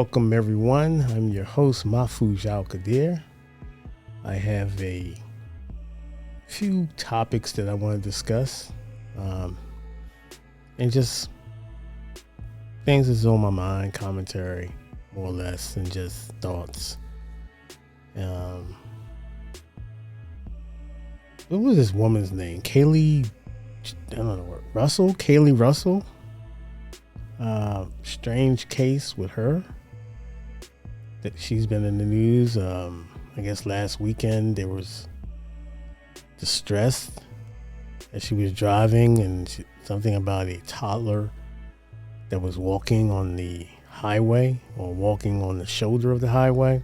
welcome everyone. I'm your host, Mahfouz Al-Qadir. I have a few topics that I want to discuss, and just things that's on my mind, commentary, more or less, and just thoughts. What was this woman's name? Carlee, I don't know, Russell? Carlee Russell? Strange case with her that she's been in the news. I guess last weekend there was distress as she was driving, and something about a toddler that was walking on the highway or walking on the shoulder of the highway.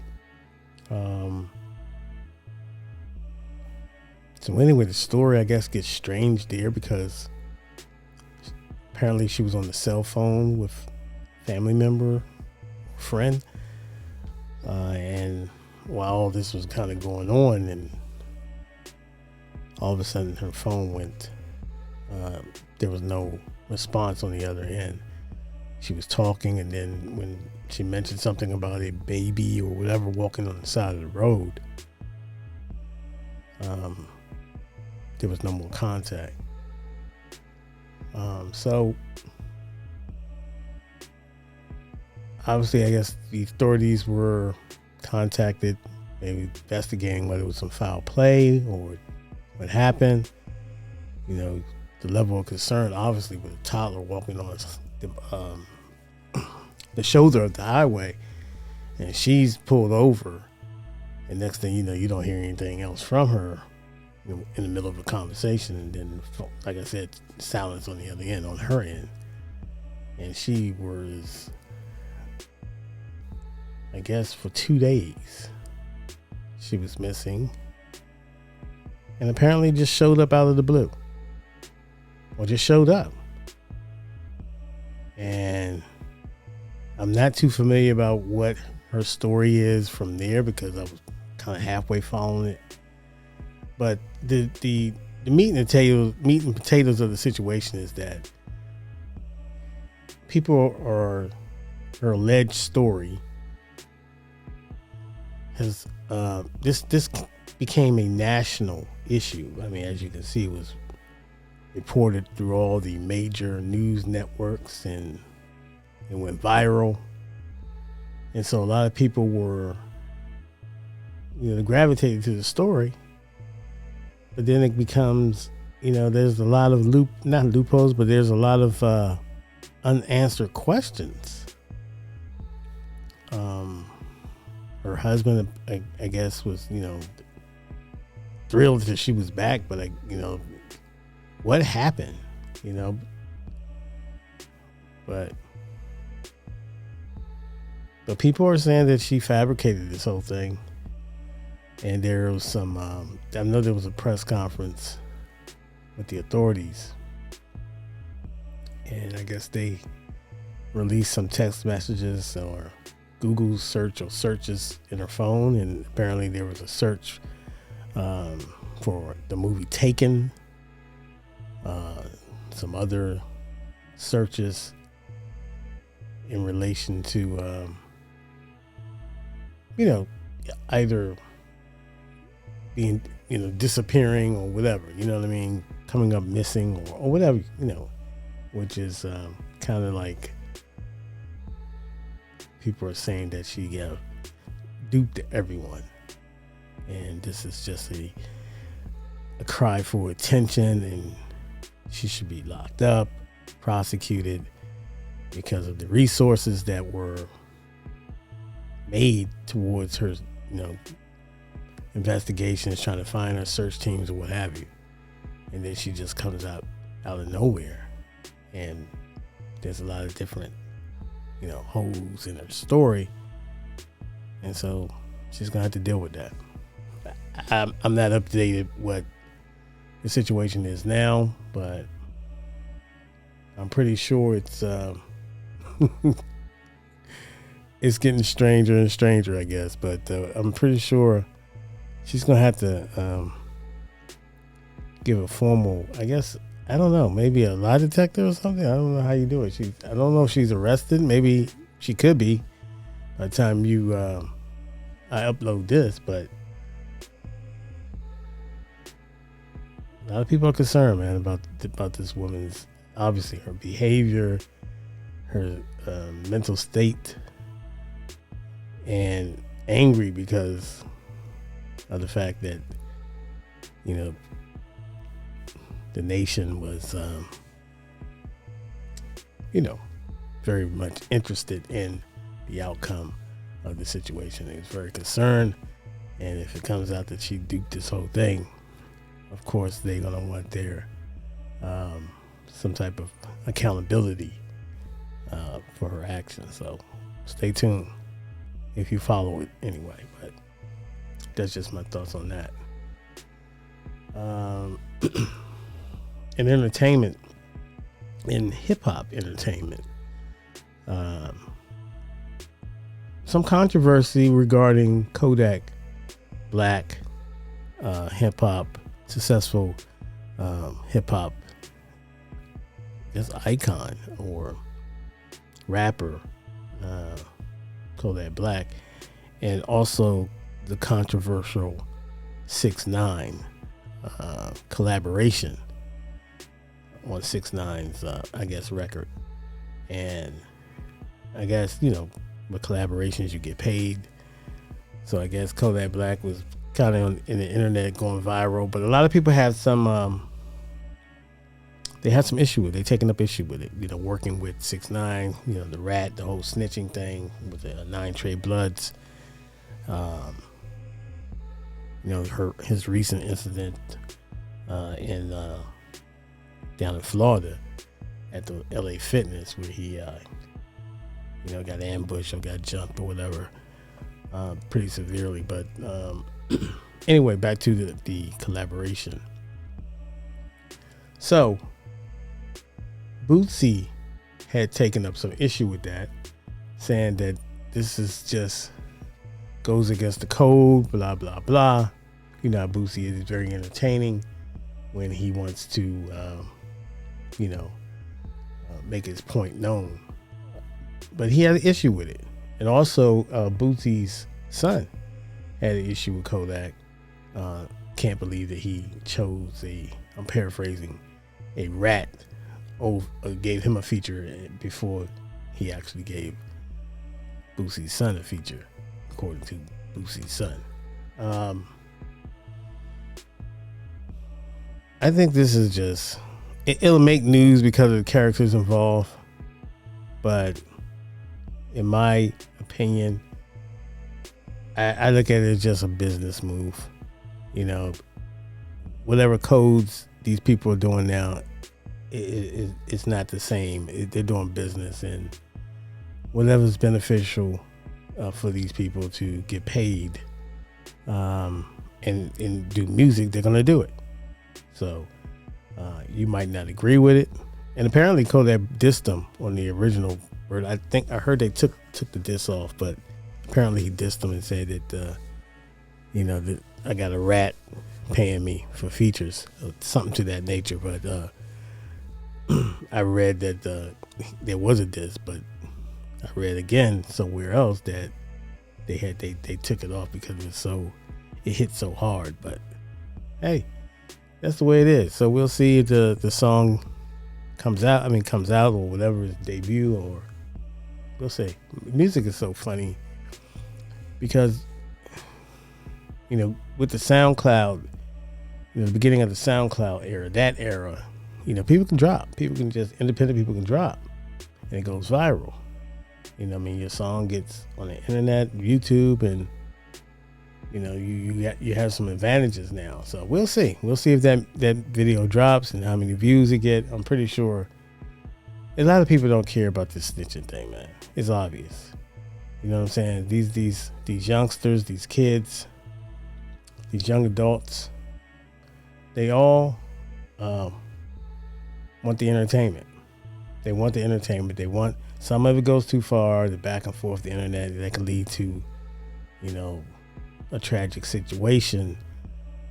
So anyway, the story I guess gets strange there because apparently she was on the cell phone with a family member, friend, and while all this was kind of going on, and all of a sudden her phone went, there was no response on the other end. She was talking, and then when she mentioned something about a baby or whatever walking on the side of the road, there was no more contact. So obviously, I guess the authorities were contacted, maybe investigating whether it was some foul play or what happened. You know, the level of concern, obviously, with a toddler walking on the shoulder of the highway, and she's pulled over, and next thing you know, you don't hear anything else from her, you know, in the middle of a conversation, and then, like I said, silence on the other end, on her end. And she was, I guess, for 2 days she was missing, and apparently just showed up out of the blue, or just showed up. And I'm not too familiar about what her story is from there because I was kind of halfway following it. But the meat and potatoes of the situation is that people are, her alleged story has this became a national issue. I mean, as you can see, it was reported through all the major news networks, and it went viral. And so a lot of people were, gravitated to the story. But then it becomes, there's a lot of not loopholes, but there's a lot of unanswered questions. Her husband, I guess, was, thrilled that she was back, but what happened, but people are saying that she fabricated this whole thing. And there was some, I know there was a press conference with the authorities, and I guess they released some text messages or Google search or searches in her phone, and apparently there was a search for the movie Taken, some other searches in relation to, either being, disappearing or whatever, coming up missing or whatever, which is kind of like people are saying that she duped everyone, and this is just a cry for attention, and she should be locked up, prosecuted, because of the resources that were made towards her, investigations, trying to find her, search teams or what have you. And then she just comes out of nowhere, and there's a lot of different, holes in her story, and so she's gonna have to deal with that. I'm not up to date what the situation is now, but I'm pretty sure it's it's getting stranger and stranger, I guess. But I'm pretty sure she's gonna have to give a formal, I guess, I don't know, maybe a lie detector or something. I don't know how you do it. I don't know if she's arrested. Maybe she could be. by the time I upload this, but a lot of people are concerned, man, about this woman's, obviously, her behavior, her mental state, and angry because of the fact that, you know, the nation was, you know, very much interested in the outcome of the situation. He was very concerned, and if it comes out that she duped this whole thing, of course they're gonna want their some type of accountability for her actions. So stay tuned if you follow it anyway. But that's just my thoughts on that. In entertainment, in hip hop entertainment, some controversy regarding Kodak Black, hip hop, successful hip hop icon or rapper, Kodak Black, and also the controversial 6ix9ine collaboration on 6ix9ine's I guess record. And I guess, you know, with collaborations you get paid, so I guess Kodak Black was kind of in the internet going viral, but a lot of people have some they had some issue with it. They taking up issue with it, you know, working with 6ix9ine, you know, the rat, the whole snitching thing with the 9 Trey Bloods, you know, his recent incident in down in Florida at the LA Fitness, where he you know, got ambushed or got jumped or whatever, pretty severely. But anyway, back to the collaboration. So Bootsy had taken up some issue with that, saying that this is just goes against the code, blah blah blah. You know, Bootsy is very entertaining when he wants to you know, make his point known, but he had an issue with it. And also Bootsy's son had an issue with Kodak. Can't believe that he chose I'm paraphrasing, a rat gave him a feature before he actually gave Bootsy's son a feature, according to Bootsy's son. I think this is just, it'll make news because of the characters involved, but in my opinion, I look at it as just a business move. You know, whatever codes these people are doing now, it's not the same. They're doing business, and whatever's beneficial for these people to get paid and do music, they're gonna do it. So you might not agree with it, and apparently Kodak dissed them on the original word. I heard they took the diss off, but apparently he dissed them and said that you know, that I got a rat paying me for features, something to that nature. But I read that there was a diss, but I read again somewhere else that they took it off because it hit so hard. But hey, that's the way it is. So we'll see if the song comes out or whatever, his debut, or we'll see. Music is so funny because, you know, with the SoundCloud, you know, the beginning of the SoundCloud era, that era, you know, independent people can drop, and it goes viral. You know, I mean, your song gets on the internet, YouTube, and you know, you have some advantages now. So we'll see if that video drops and how many views it get. I'm pretty sure a lot of people don't care about this snitching thing, man. It's obvious. You know what I'm saying? These youngsters, these kids, these young adults, they all want the entertainment. They want the entertainment. They want, some of it goes too far, the back and forth, the internet, that can lead to, you know, a tragic situation.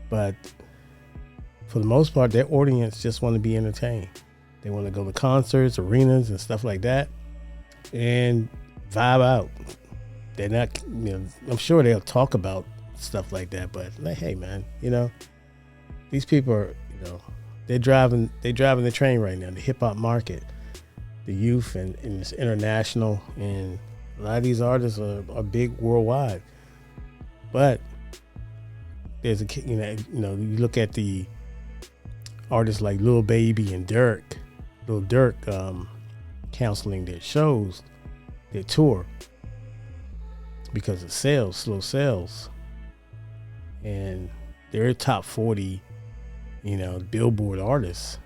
But for the most part, their audience just want to be entertained. They want to go to concerts, arenas, and stuff like that, and vibe out. they're not, I'm sure they'll talk about stuff like that, but like, hey man, these people are, they're driving the train right now, the hip hop market, the youth, and it's international, and a lot of these artists are big worldwide. But there's you look at the artists like Lil Baby and Lil Durk, canceling their shows, their tour, because of slow sales, and they're top 40, Billboard artists.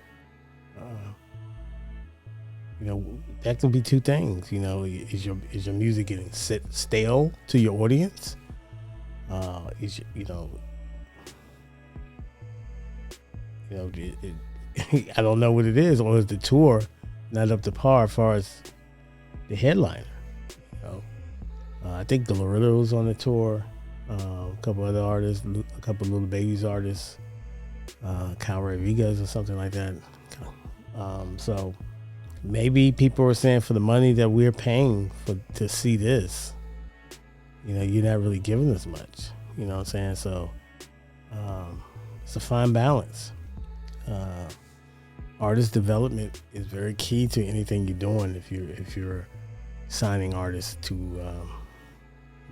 That can be two things. Is your music getting stale to your audience? I don't know what it is, or is the tour not up to par as far as the headliner? I think Glorilla was on the tour, a couple other artists, a couple of Little Babies artists, Kyle Rodriguez or something like that. So maybe people are saying, for the money that we're paying to see this, you're not really giving us much. You know what I'm saying? So it's a fine balance. Artist development is very key to anything you're doing. If you're signing artists to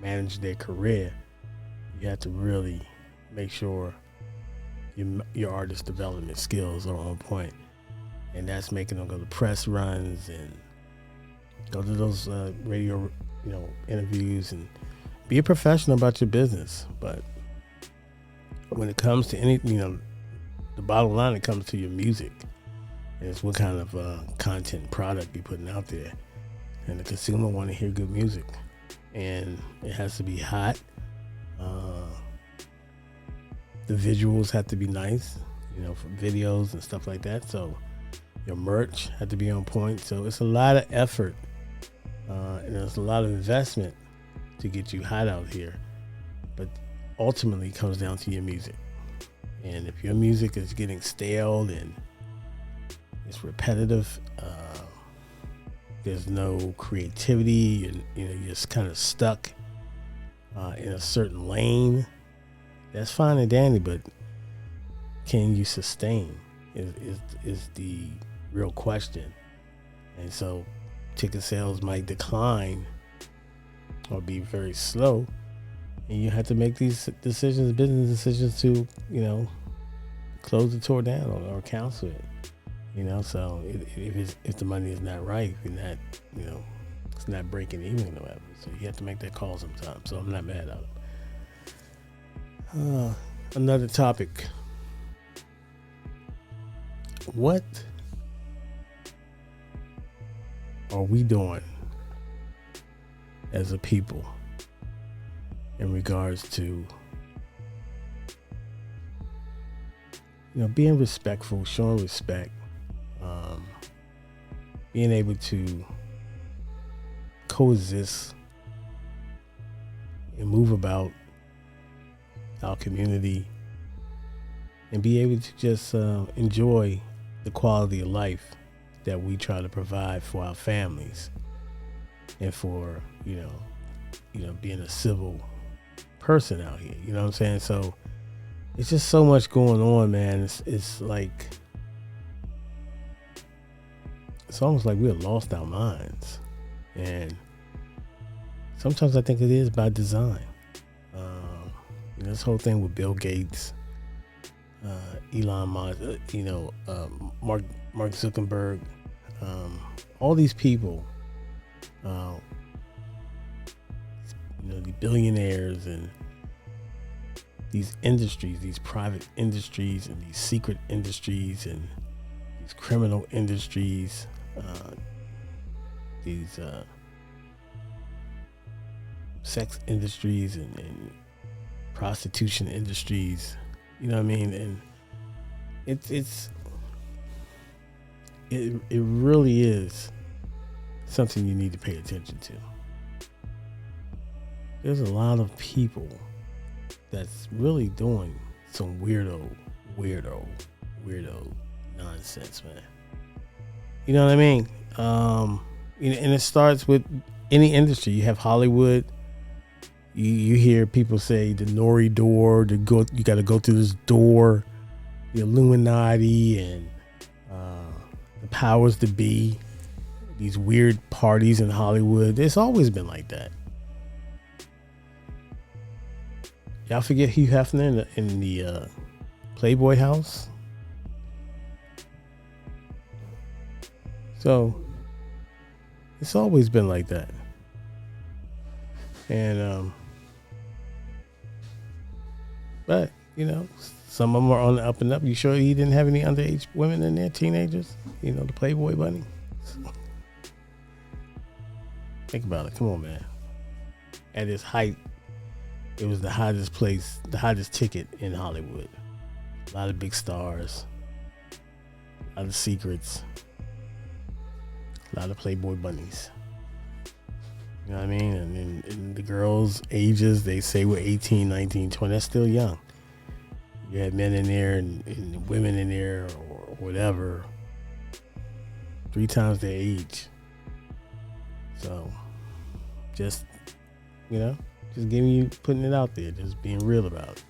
manage their career, you have to really make sure your artist development skills are on point, and that's making them go to press runs and go to those radio, interviews, and be a professional about your business. But when it comes to the bottom line, it comes to your music, and it's what kind of content product you're putting out there, and the consumer want to hear good music, and it has to be hot. The visuals have to be nice, for videos and stuff like that. So your merch had to be on point. So it's a lot of effort, and there's a lot of investment to get you hot out here. But ultimately, it comes down to your music. And if your music is getting stale and it's repetitive, there's no creativity, and you're just kind of stuck in a certain lane, that's fine and dandy, but can you sustain is the real question. And so ticket sales might decline or be very slow, and you have to make these business decisions to close the tour down or cancel it. So if the money is not right, you're not, it's not breaking even or whatever. So you have to make that call sometimes. So I'm not mad at it. Another topic. What are we doing as a people in regards to being respectful, showing respect, being able to coexist and move about our community, and be able to just enjoy the quality of life that we try to provide for our families, and for being a civil person out here. You know what I'm saying? So it's just so much going on, man. It's like, it's almost like we've lost our minds, and sometimes I think it is by design. This whole thing with Bill Gates, Elon Musk, Mark Zuckerberg, all these people, the billionaires, and these industries, these private industries, and these secret industries, and these criminal industries, these sex industries, and prostitution industries, you know what I mean? And it really is something you need to pay attention to. There's a lot of people that's really doing some weirdo nonsense, man. You know what I mean? And it starts with any industry. You have Hollywood, You hear people say the Nori door, you got to go through this door, the Illuminati and the powers to be, these weird parties in Hollywood. It's always been like that. Y'all forget Hugh Hefner in the Playboy house? So it's always been like that. And but some of them are on the up and up. You sure he didn't have any underage women in there, teenagers? The Playboy bunny. Think about it. Come on, man. At its height, it was the hottest place, the hottest ticket in Hollywood. A lot of big stars, a lot of secrets, a lot of Playboy bunnies. You know what I mean? And the girls' ages, they say were 18, 19, 20. That's still young. You had men in there and women in there or whatever, 3 times their age. So, just putting it out there, just being real about it.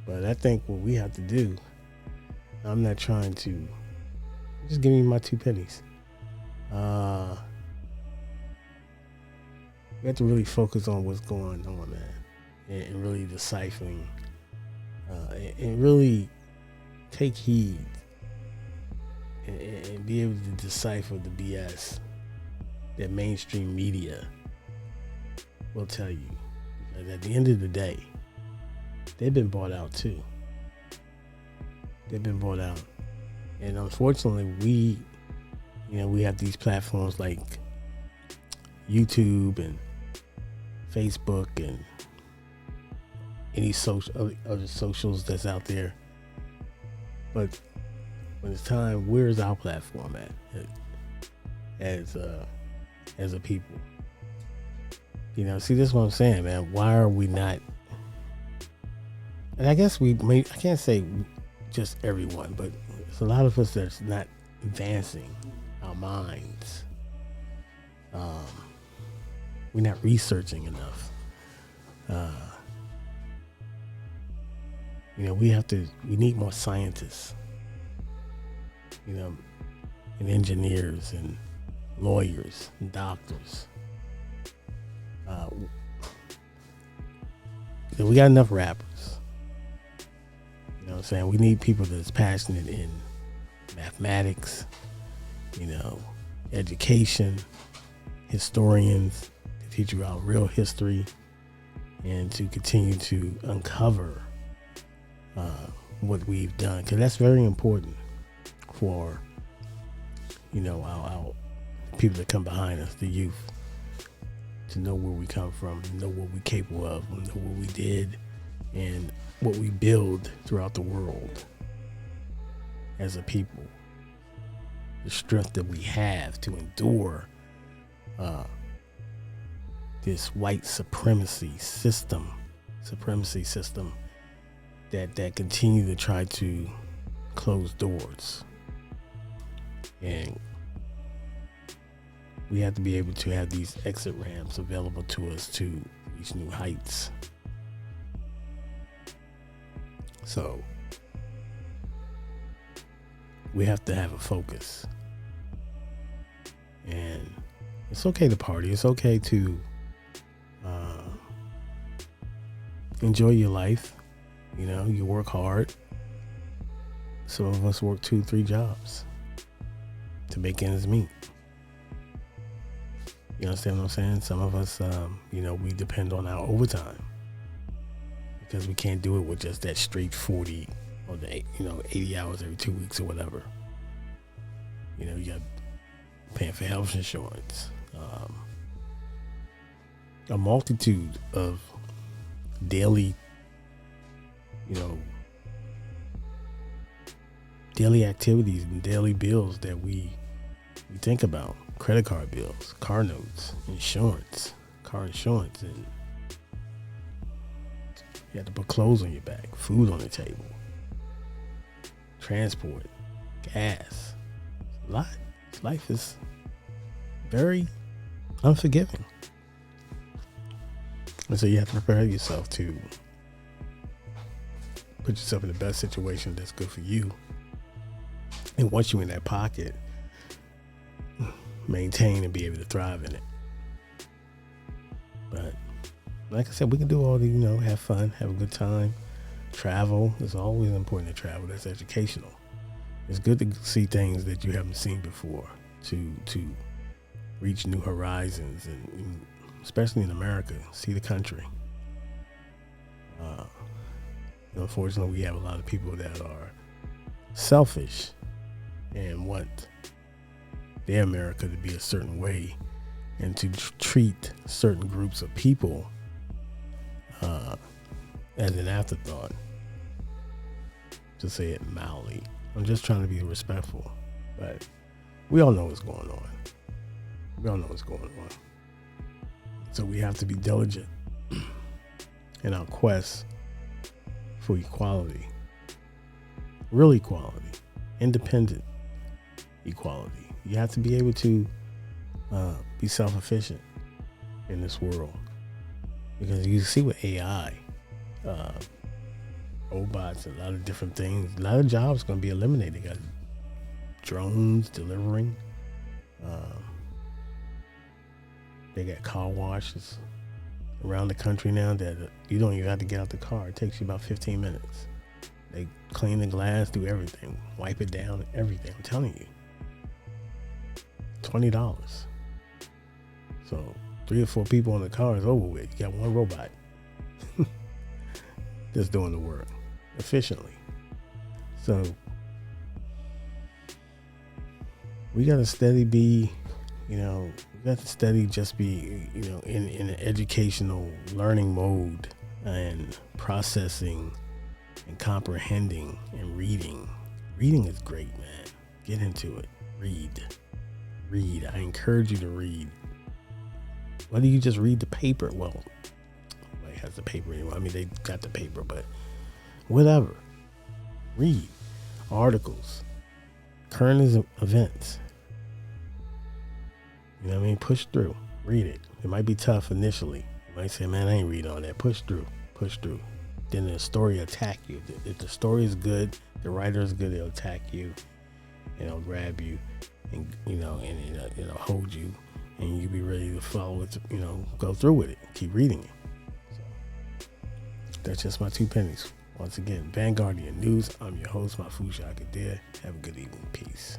But I think what we have to do, I'm not trying to, just give me my 2 pennies. We have to really focus on what's going on, man, and really deciphering, and really take heed and be able to decipher the BS that mainstream media will tell you. Because at the end of the day, they've been bought out too. They've been bought out. And unfortunately, we have these platforms like YouTube and Facebook and any other socials that's out there. But when it's time, where's our platform at as a people? See, this is what I'm saying, man. Why are we not? And I guess I can't say just everyone, but there's a lot of us that's not advancing our minds. We're not researching enough. We need more scientists, and engineers and lawyers and doctors. We got enough rappers. You know what I'm saying? We need people that's passionate in mathematics, education, historians to teach you about real history and to continue to uncover what we've done. Because that's very important for, our people that come behind us, the youth, to know where we come from, know what we're capable of, know what we did, and what we build throughout the world as a people. The strength that we have to endure this white supremacy system that continue to try to close doors. And we have to be able to have these exit ramps available to us to reach new heights. So we have to have a focus. And it's okay to party. It's okay to enjoy your life. You work hard. Some of us work 2-3 jobs to make ends meet. You understand what I'm saying? Some of us, we depend on our overtime because we can't do it with just that straight 40 or 80 hours every 2 weeks or whatever. You got paying for health insurance, a multitude of daily activities and daily bills that we think about. Credit card bills, car notes, car insurance, and you have to put clothes on your back, food on the table, transport, gas. It's a lot. Life is very unforgiving. And so you have to prepare yourself to put yourself in the best situation that's good for you. And once you're in that pocket, maintain and be able to thrive in it. But like I said, we can do all the, have fun, have a good time, travel. It's always important to travel. That's educational. It's good to see things that you haven't seen before, to reach new horizons, and especially in America, see the country. Unfortunately, we have a lot of people that are selfish and want their America to be a certain way, and to treat certain groups of people as an afterthought, to say it mildly. I'm just trying to be respectful, but we all know what's going on. So we have to be diligent in our quest for equality, real equality, independent equality. You have to be able to be self-efficient in this world, because you see with AI, robots, a lot of different things, a lot of jobs going to be eliminated. You got drones delivering. They got car washes around the country now that you don't even have to get out the car. It takes you about 15 minutes. They clean the glass, do everything, wipe it down, everything. I'm telling you. $20. So 3 or 4 people in the car is over with. You got one robot just doing the work efficiently. So we got to steady be, we got to steady just be, in an educational learning mode, and processing and comprehending and reading. Reading is great, man. Get into it. Read. I encourage you to read. Whether you just read the paper, well, nobody has the paper anymore. I mean, they got the paper, but whatever. Read articles, current events. You know what I mean? Push through. Read it. It might be tough initially. You might say, man, I ain't reading all that. Push through. Then the story will attack you. If the story is good, the writer is good, it'll attack you, and it'll grab you, and it'll hold you, and you'll be ready to follow it, go through with it. Keep reading it. So that's just my 2 pennies. Once again, Vanguardian News. I'm your host, Mahfouz Shakadir. Have a good evening. Peace.